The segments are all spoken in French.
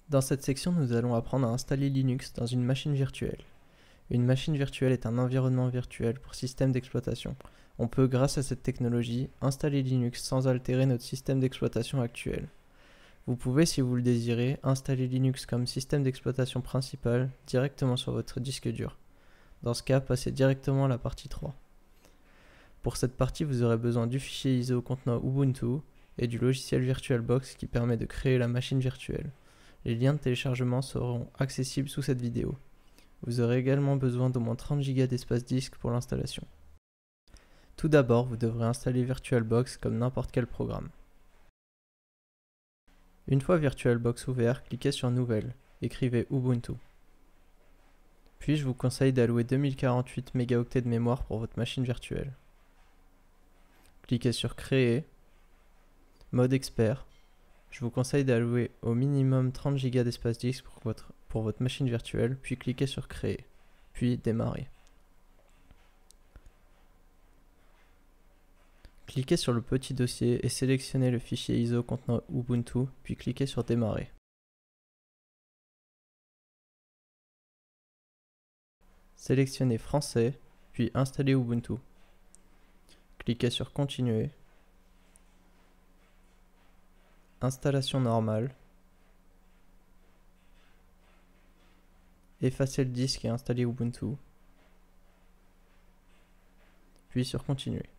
Dans cette section, nous allons apprendre à installer Linux dans une machine virtuelle. Une machine virtuelle est un environnement virtuel pour système d'exploitation. On peut, grâce à cette technologie, installer Linux sans altérer notre système d'exploitation actuel. Vous pouvez, si vous le désirez, installer Linux comme système d'exploitation principal directement sur votre disque dur. Dans ce cas, passez directement à la partie 3. Pour cette partie, vous aurez besoin du fichier ISO contenant Ubuntu et du logiciel VirtualBox qui permet de créer la machine virtuelle. Les liens de téléchargement seront accessibles sous cette vidéo. Vous aurez également besoin d'au moins 30 Go d'espace disque pour l'installation. Tout d'abord, vous devrez installer VirtualBox comme n'importe quel programme. Une fois VirtualBox ouvert, cliquez sur Nouvelle, écrivez Ubuntu. Puis je vous conseille d'allouer 2048 mégaoctets de mémoire pour votre machine virtuelle. Cliquez sur Créer, Mode Expert. Je vous conseille d'allouer au minimum 30 Go d'espace disque pour votre machine virtuelle, puis cliquez sur Créer, puis Démarrer. Cliquez sur le petit dossier et sélectionnez le fichier ISO contenant Ubuntu, puis cliquez sur Démarrer. Sélectionnez Français, puis Installer Ubuntu. Cliquez sur Continuer. Installation normale. Effacez le disque et installez Ubuntu. Puis sur Continuer.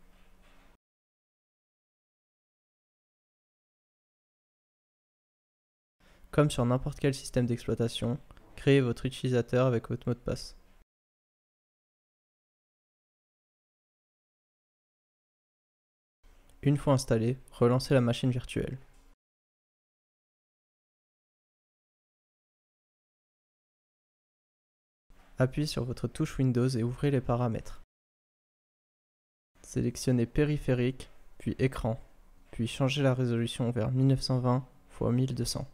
Comme sur n'importe quel système d'exploitation, créez votre utilisateur avec votre mot de passe. Une fois installé, relancez la machine virtuelle. Appuyez sur votre touche Windows et ouvrez les paramètres. Sélectionnez Périphérique, puis Écran, puis changez la résolution vers 1920 x 1200.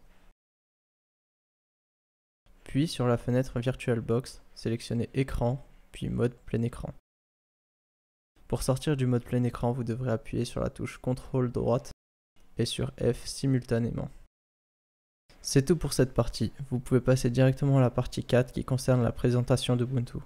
Puis sur la fenêtre VirtualBox, sélectionnez Écran, puis Mode plein écran. Pour sortir du mode plein écran, vous devrez appuyer sur la touche CTRL droite et sur F simultanément. C'est tout pour cette partie. Vous pouvez passer directement à la partie 4 qui concerne la présentation d'Ubuntu.